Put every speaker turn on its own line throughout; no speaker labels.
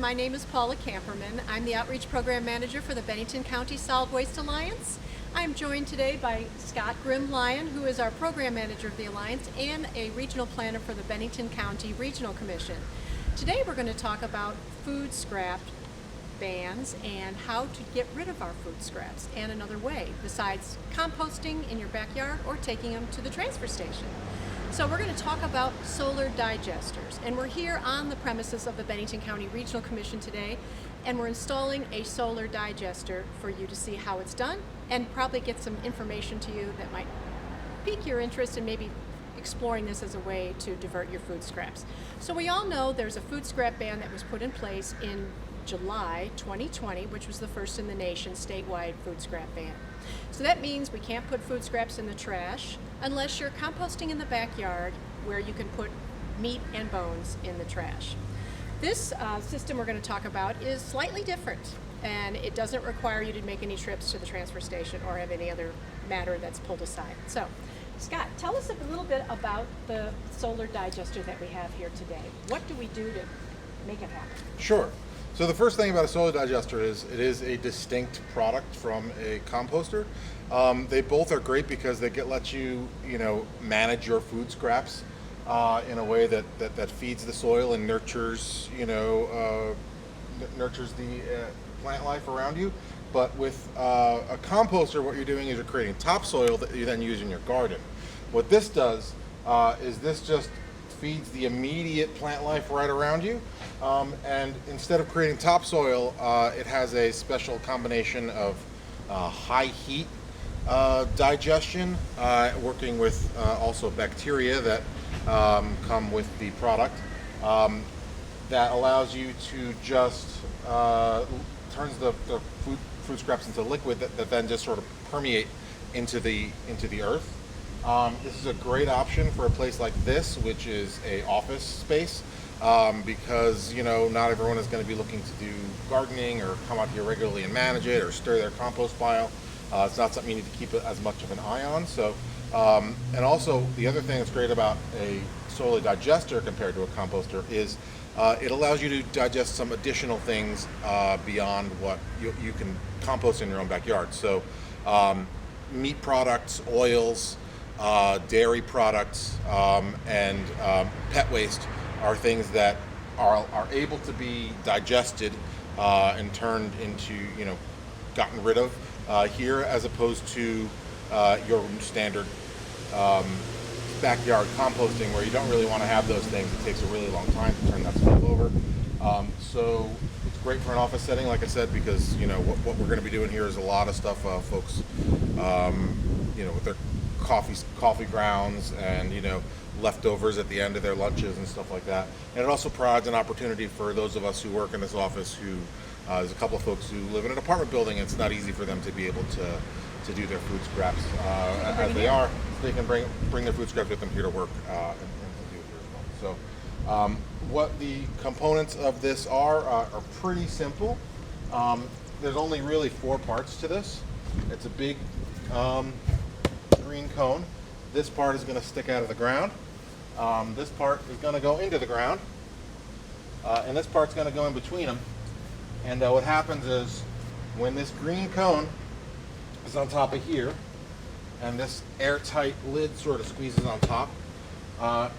My name is Paula Camperman. I'm the Outreach Program Manager for the Bennington County Solid Waste Alliance. I'm joined today by Scott Grimm-Lyon, who is our Program Manager of the Alliance and a Regional Planner for the Bennington County Regional Commission. Today we're going to talk about food scrap bans and how to get rid of our food scraps, and another way besides composting in your backyard or taking them to the transfer station. So we're going to talk about solar digesters, and we're here on the premises of the Bennington County Regional Commission today, and we're installing a solar digester for you to see how it's done and probably get some information to you that might pique your interest in maybe exploring this as a way to divert your food scraps. So we all know there's a food scrap ban that was put in place in July 2020, which was the first in the nation statewide food scrap ban. So that means we can't put food scraps in the trash unless you're composting in the backyard, where you can put meat and bones in the trash. This system we're going to talk about is slightly different, and it doesn't require you to make any trips to the transfer station or have any other matter that's pulled aside. So, Scott, tell us a little bit about the solar digester that we have here today. What do we do to make it happen?
Sure. So the first thing about a solar digester is it is a distinct product from a composter. They both are great because they let you manage your food scraps in a way that feeds the soil and nurtures nurtures the plant life around you. But with a composter, what you're doing is you're creating topsoil that you then use in your garden. What this does is this just feeds the immediate plant life right around you, and instead of creating topsoil, it has a special combination of high heat digestion, working with also bacteria that come with the product, that allows you to just turns the food scraps into liquid that then just sort of permeate into the earth. This is a great option for a place like this, which is a office space, because not everyone is going to be looking to do gardening or come out here regularly and manage it or stir their compost pile. It's not something you need to keep as much of an eye on. So, and also the other thing that's great about a solar digester compared to a composter is it allows you to digest some additional things beyond what you can compost in your own backyard. So, meat products, oils, dairy products, and pet waste are things that are able to be digested and turned into, gotten rid of here, as opposed to your standard backyard composting, where you don't really want to have those things. It takes a really long time to turn that stuff over. So it's great for an office setting, like I said, because what we're going to be doing here is a lot of stuff, folks, with their coffee grounds and leftovers at the end of their lunches and stuff like that. And it also provides an opportunity for those of us who work in this office who there's a couple of folks who live in an apartment building. It's not easy for them to be able to do their food scraps as they are. They can bring their food scraps with them here to work and do it here as well. So what the components of this are pretty simple. There's only really 4 parts to this. It's a big green cone. This part is going to stick out of the ground. This part is going to go into the ground, and this part's going to go in between them. And what happens is, when this green cone is on top of here, and this airtight lid sort of squeezes on top,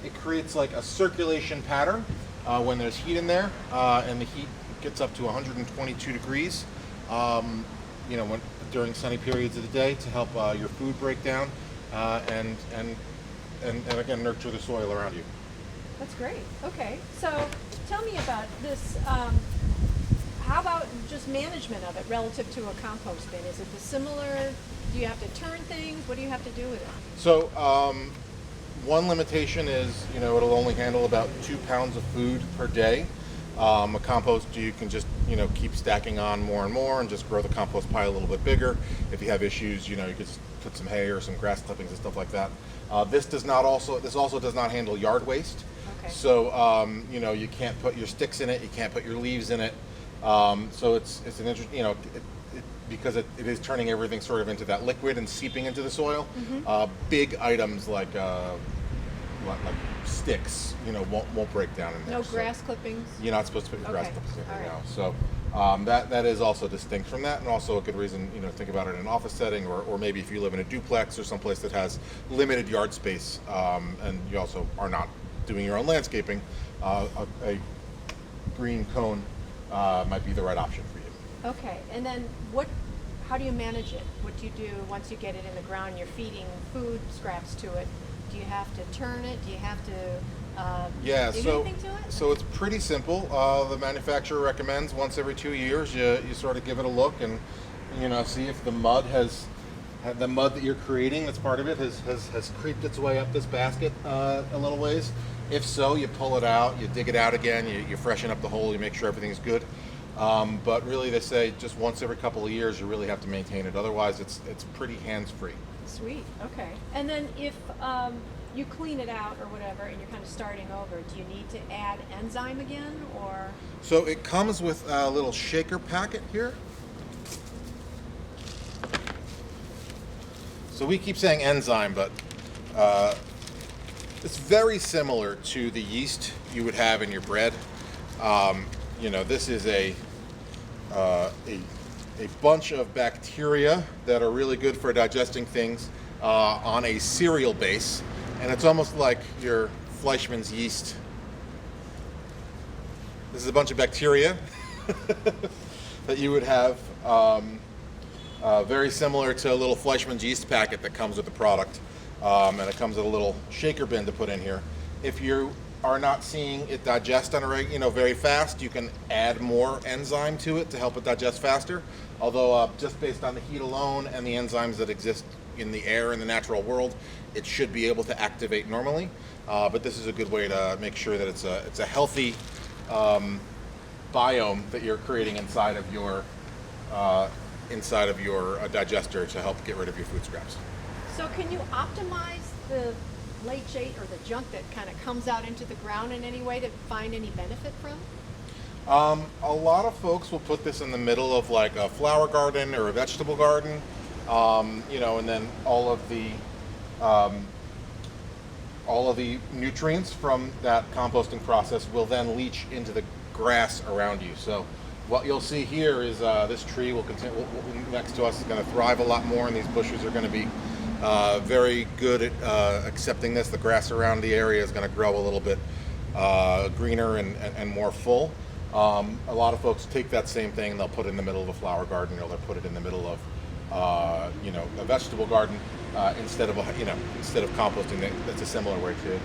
it creates like a circulation pattern when there's heat in there, and the heat gets up to 122 degrees. During sunny periods of the day, to help your food break down and again nurture the soil around you.
That's great. Okay, so tell me about this. How about just management of it relative to a compost bin? Is it similar? Do you have to turn things? What do you have to do with it?
So one limitation is it'll only handle about 2 pounds of food per day. A compost, you can just keep stacking on more and more and just grow the compost pile a little bit bigger. If you have issues, you could just put some hay or some grass clippings and stuff like that. This also does not handle yard waste.
Okay.
So you can't put your sticks in it, you can't put your leaves in it. So it's an interesting, because it is turning everything sort of into that liquid and seeping into the soil. Mm-hmm. Big items like like sticks, won't break down in there.
No
So
grass clippings?
you're not supposed to put your grass
Okay.
clippings in there,
All right.
no. So that is also distinct from that, and also a good reason, think about it in an office setting, or maybe if you live in a duplex or someplace that has limited yard space, and you also are not doing your own landscaping, a green cone might be the right option for you.
Okay, and then how do you manage it? What do you do once you get it in the ground? You're feeding food scraps to it. Do you have to turn it? Do you have to do anything to it?
So it's pretty simple. The manufacturer recommends once every 2 years you sort of give it a look and see if the mud that you're creating, that's part of it, has creeped its way up this basket a little ways. If so, you pull it out, you dig it out again, you freshen up the hole, you make sure everything's good. But really, they say just once every couple of years you really have to maintain it. Otherwise, it's pretty hands-free.
Sweet. Okay. And then if you clean it out or whatever, and you're kind of starting over, do you need to add enzyme again, or?
So it comes with a little shaker packet here. So we keep saying enzyme, but it's very similar to the yeast you would have in your bread. This is a bunch of bacteria that are really good for digesting things on a cereal base, and it's almost like your Fleischmann's yeast. This is a bunch of bacteria that you would have, very similar to a little Fleischmann's yeast packet that comes with the product, and it comes with a little shaker bin to put in here. If you are not seeing it digest on a very fast, you can add more enzyme to it to help it digest faster. Although just based on the heat alone and the enzymes that exist in the air in the natural world, it should be able to activate normally. But this is a good way to make sure that it's a healthy biome that you're creating inside of your digester to help get rid of your food scraps.
So can you optimize the leachate or the junk that kind of comes out into the ground in any way to find any benefit from?
A lot of folks will put this in the middle of like a flower garden or a vegetable garden, and then all of the nutrients from that composting process will then leach into the grass around you. So what you'll see here is this tree will continue next to us is going to thrive a lot more, and these bushes are going to be very good at accepting this. The grass around the area is going to grow a little bit greener and more full. A lot of folks take that same thing and they'll put it in the middle of a flower garden, or they'll put it in the middle of a vegetable garden instead of composting. That's a similar way to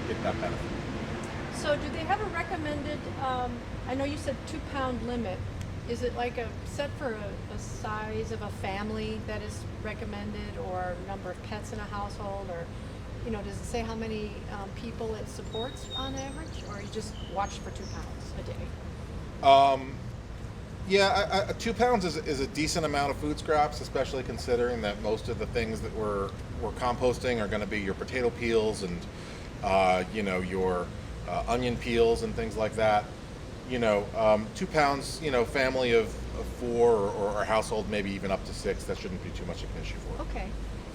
get that benefit.
So do they have a recommended, I know you said 2-pound limit. Is it like a set for a size of a family that is recommended, or number of pets in a household, or does it say how many people it supports on average, or you just watch for 2 pounds a day?
2 pounds is a decent amount of food scraps, especially considering that most of the things that we're composting are going to be your potato peels and your onion peels and things like that. 2 pounds, family of 4 or a household maybe even up to 6, that shouldn't be too much of an issue for it.
Okay.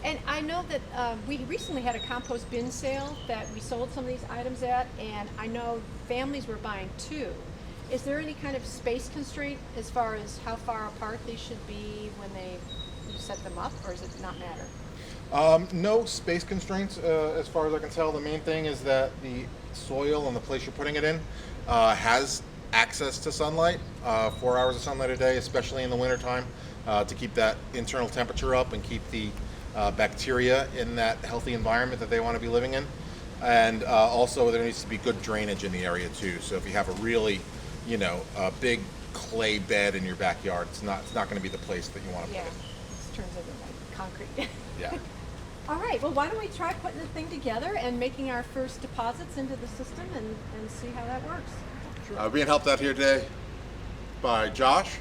And I know that we recently had a compost bin sale that we sold some of these items at, and I know families were buying 2. Is there any kind of space constraint as far as how far apart they should be when you set them up, or does it not matter?
No space constraints as far as I can tell. The main thing is that the soil and the place you're putting it in has access to sunlight, 4 hours of sunlight a day, especially in the wintertime, to keep that internal temperature up and keep the bacteria in that healthy environment that they want to be living in. And also there needs to be good drainage in the area too. So if you have a really, a big clay bed in your backyard, it's not going to be the place that you want to put it.
It turns into like concrete.
Yeah.
All right, well, why don't we try putting the thing together and making our first deposits into the system and see how that works.
We're being helped out here today by Josh.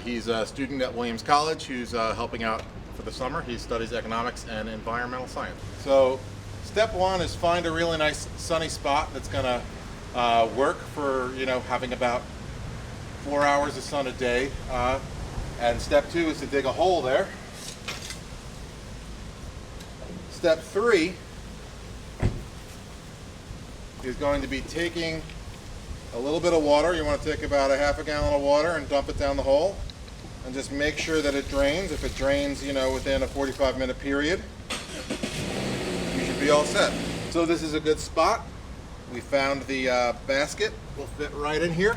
He's a student at Williams College who's helping out for the summer. He studies economics and environmental science. So step 1 is find a really nice sunny spot that's going to work for having about 4 hours of sun a day. And step 2 is to dig a hole there. Step 3 is going to be taking a little bit of water. You want to take about a half a gallon of water and dump it down the hole and just make sure that it drains. If it drains, you know, within a 45-minute period, you should be all set. So this is a good spot. We found the basket. Will fit right in here.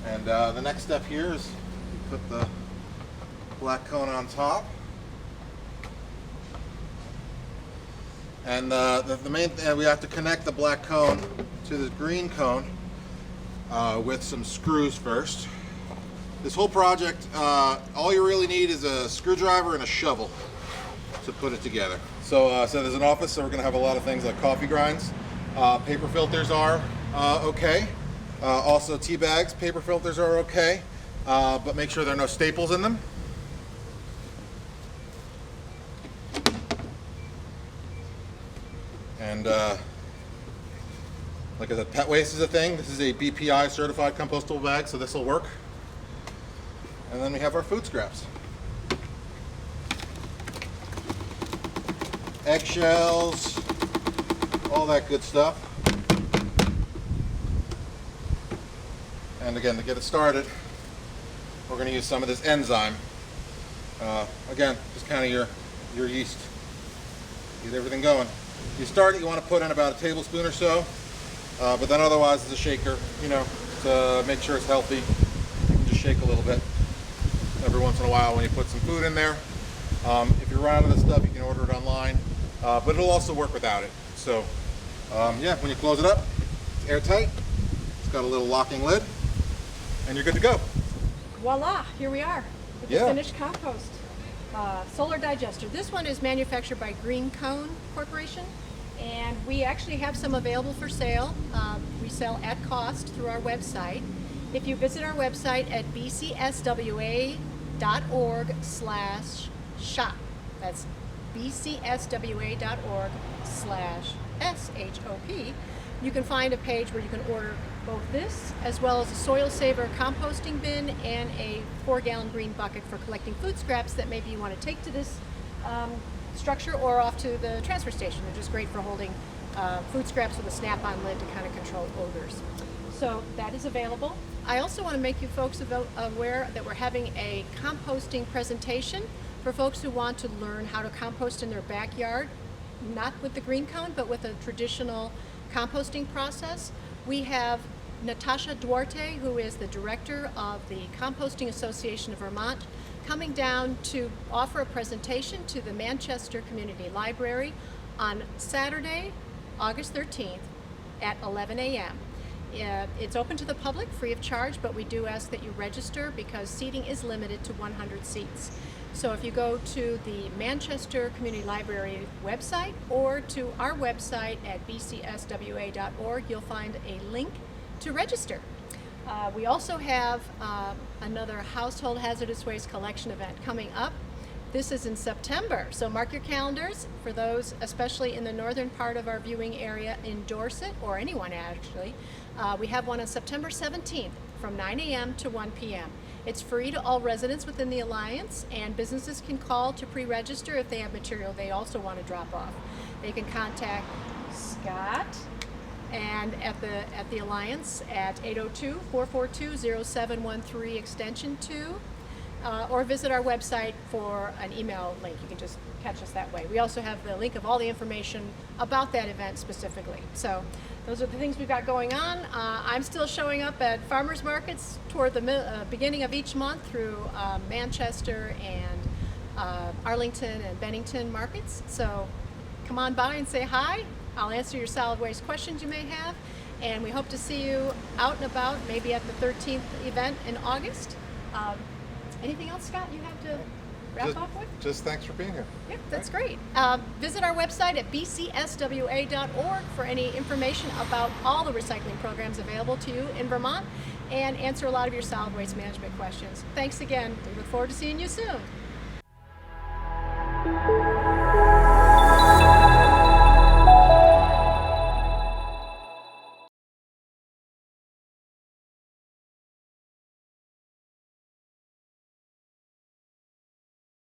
And the next step here is you put the black cone on top. And the main thing, we have to connect the black cone to the green cone with some screws first. This whole project, all you really need is a screwdriver and a shovel to put it together. So there's an office, so we're going to have a lot of things like coffee grinds. Paper filters are okay. Also tea bags, paper filters are okay, but make sure there are no staples in them. And like I said, pet waste is a thing. This is a BPI certified compostable bag, so this will work. And then we have our food scraps. Eggshells, all that good stuff. And again, to get it started, we're going to use some of this enzyme. Again, just kind of your yeast. Get everything going. You start it, you want to put in about a tablespoon or so, but then otherwise it's a shaker, you know, to make sure it's healthy. You can just shake a little bit every once in a while when you put some food in there. If you're out of this stuff, you can order it online, but it'll also work without it. So yeah, when you close it up, it's airtight. It's got a little locking lid, and you're good to go.
Voila, here we are with the finished compost. Solar digester. This one is manufactured by Green Cone Corporation, and we actually have some available for sale. We sell at cost through our website. If you visit our website at bcswa.org/shop, that's bcswa.org/shop, you can find a page where you can order both this as well as a soil saver composting bin and a 4-gallon green bucket for collecting food scraps that maybe you want to take to this structure or off to the transfer station. They're just great for holding food scraps with a snap-on lid to kind of control odors. So that is available. I also want to make you folks aware that we're having a composting presentation for folks who want to learn how to compost in their backyard, not with the green cone, but with a traditional composting process. We have Natasha Duarte, who is the director of the Composting Association of Vermont, coming down to offer a presentation to the Manchester Community Library on Saturday, August 13th at 11 a.m. It's open to the public, free of charge, but we do ask that you register because seating is limited to 100 seats. So if you go to the Manchester Community Library website or to our website at bcswa.org, you'll find a link to register. We also have another household hazardous waste collection event coming up. This is in September, so mark your calendars for those, especially in the northern part of our viewing area in Dorset, or anyone actually. We have one on September 17th from 9 a.m. to 1 p.m. It's free to all residents within the Alliance, and businesses can call to pre-register if they have material they also want to drop off. They can contact Scott and at the Alliance at 802-442-0713 extension 2. Or visit our website for an email link. You can just catch us that way. We also have the link of all the information about that event specifically. So those are the things we've got going on. I'm still showing up at farmers markets toward the beginning of each month through Manchester and Arlington and Bennington markets. So come on by and say hi. I'll answer your solid waste questions you may have. And we hope to see you out and about, maybe at the 13th event in August. Anything else, Scott, you have to wrap up with?
Just thanks for being here.
Yep, that's great. Visit our website at bcswa.org for any information about all the recycling programs available to you in Vermont and answer a lot of your solid waste management questions. Thanks again. We look forward to seeing you soon.